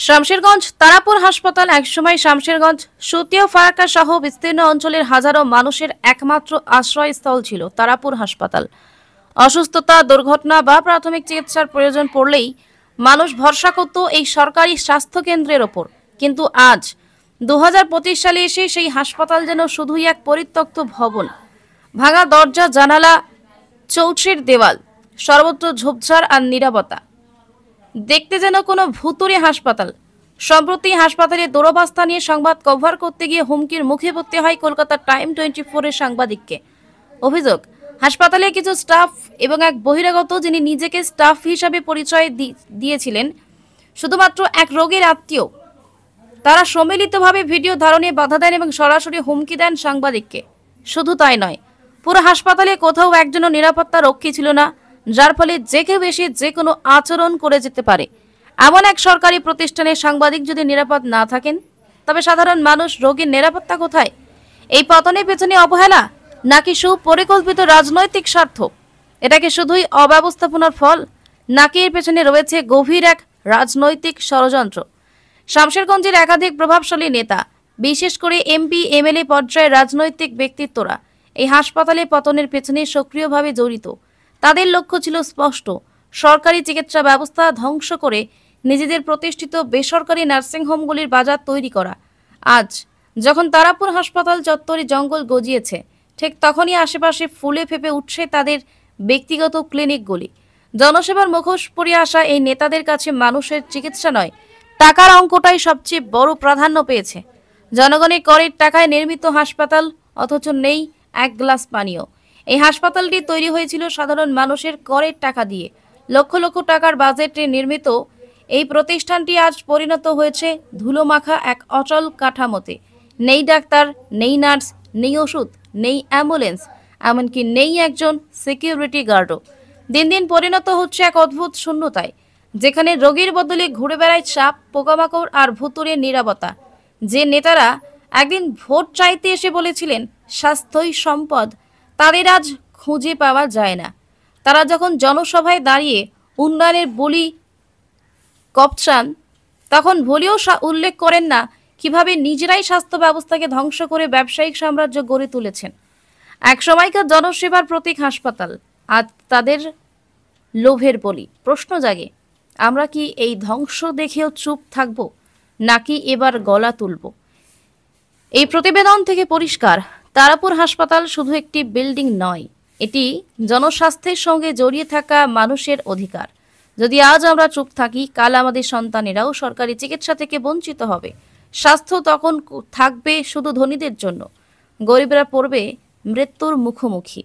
শামশেরগঞ্জ তারাপুর হাসপাতাল একসময় শামশেরগঞ্জ সুতিয়া ফারাক্কা সহ বিস্তীর্ণ অঞ্চলের হাজারো মানুষের একমাত্র আশ্রয়স্থল ছিল তারাপুর হাসপাতাল। অসুস্থতা, দুর্ঘটনা বা প্রাথমিক চিকিৎসার প্রয়োজন পড়লেই মানুষ ভরসা করত এই সরকারি স্বাস্থ্য কেন্দ্রের ওপর। কিন্তু আজ 2025 সালে এসে সেই হাসপাতাল যেন শুধুই এক পরিত্যক্ত ভবন। ভাঙা দরজা, জানালা, চৌচির দেওয়াল, সর্বত্র ঝোপঝাড় আর নীরবতা। দেখতে যেন কোনো ভুতুড়ে হাসপাতাল। সম্প্রতি হাসপাতালে দুরবস্থা নিয়ে সংবাদ কভার করতে গিয়ে হুমকির মুখে পড়তে হয় কলকাতা টাইম 24-এর সাংবাদিককে। অভিযোগ, হাসপাতালে কিছু স্টাফ এবং এক বহিরাগত, যিনি নিজেকে স্টাফ হিসাবে পরিচয় দিয়েছিলেন, শুধুমাত্র এক রোগীর আত্মীয়, তারা সম্মিলিতভাবে ভিডিও ধারণে বাধা দেন এবং সরাসরি হুমকি দেন সাংবাদিককে। শুধু তাই নয়, পুরো হাসপাতালে কোথাও একজনও নিরাপত্তা রক্ষী ছিল না, যার ফলে যে কেউ এসে যে কোনো আচরণ করে যেতে পারে। এমন এক সরকারি প্রতিষ্ঠানে সাংবাদিক যদি নিরাপদ না থাকেন, তবে সাধারণ মানুষ, রোগীর নিরাপত্তা কোথায়? এই পতনের পেছনে অবহেলা নাকি সুপরিকল্পিত রাজনৈতিক স্বার্থ? এটাকে শুধুই অব্যবস্থাপনার ফল, নাকি এর পেছনে রয়েছে গভীর এক রাজনৈতিক ষড়যন্ত্র? শামশেরগঞ্জের একাধিক প্রভাবশালী নেতা, বিশেষ করে এমপি, এমএলএ পর্যায়ের রাজনৈতিক ব্যক্তিত্বরা এই হাসপাতালে পতনের পেছনে সক্রিয়ভাবে জড়িত। তাদের লক্ষ্য ছিল স্পষ্ট, সরকারি চিকিৎসা ব্যবস্থা ধ্বংস করে নিজেদের প্রতিষ্ঠিত বেসরকারি নার্সিংহোমগুলির বাজার তৈরি করা। আজ যখন তারাপুর হাসপাতাল চত্বরে জঙ্গল গজিয়েছে, ঠিক তখনই আশেপাশে ফুলে ফেপে উঠছে তাদের ব্যক্তিগত ক্লিনিকগুলি। জনসেবার মুখোশ পরে আসা এই নেতাদের কাছে মানুষের চিকিৎসা নয়, টাকার অঙ্কটাই সবচেয়ে বড় প্রাধান্য পেয়েছে। জনগণের করের টাকায় নির্মিত হাসপাতাল, অথচ নেই এক গ্লাস পানীয়। এই হাসপাতালটি তৈরি হয়েছিল সাধারণ মানুষের করের টাকা দিয়ে। লক্ষ লক্ষ টাকার বাজেটে নির্মিত এই প্রতিষ্ঠানটি আজ পরিণত হয়েছে ধুলোমাখা এক অচল কাঠামোতে। নেই ডাক্তার, নেই নার্স, নেই ওষুধ, নেই অ্যাম্বুলেন্স, এমনকি নেই একজন সিকিউরিটি গার্ডও। দিন দিন পরিণত হচ্ছে এক অদ্ভুত শূন্যতায়, যেখানে রোগীর বদলে ঘুরে বেড়ায় সাপ, পোকামাকড় আর ভুতুড়ে নীরবতা। যে নেতারা একদিন ভোট চাইতে এসে বলেছিলেন স্বাস্থ্যই সম্পদ, তাদের আজ খুঁজে পাওয়া যায় না। তারা যখন জনসভায় দাঁড়িয়ে উন্নয়নের বলি কপচান, তখন ভুলেও উল্লেখ করেন না কিভাবে নিজেরাই স্বাস্থ্য ব্যবস্থাকে ধ্বংস করে ব্যবসায়িক সাম্রাজ্য গড়ে তুলেছেন। এক সময়কার জনসেবার প্রতীক হাসপাতাল আজ তাদের লোভের বলি। প্রশ্ন জাগে, আমরা কি এই ধ্বংস দেখেও চুপ থাকব, নাকি এবার গলা তুলব? এই প্রতিবেদন থেকে পরিষ্কার, তারাপুর হাসপাতাল শুধু একটি বিল্ডিং নয়, এটি জনস্বাস্থ্যের সঙ্গে জড়িয়ে থাকা মানুষের অধিকার। যদি আজ আমরা চুপ থাকি, কাল আমাদের সন্তানেরাও সরকারি চিকিৎসা থেকে বঞ্চিত হবে। স্বাস্থ্য তখন থাকবে শুধু ধনীদের জন্য, গরিবরা পড়বে মৃত্যুর মুখোমুখি।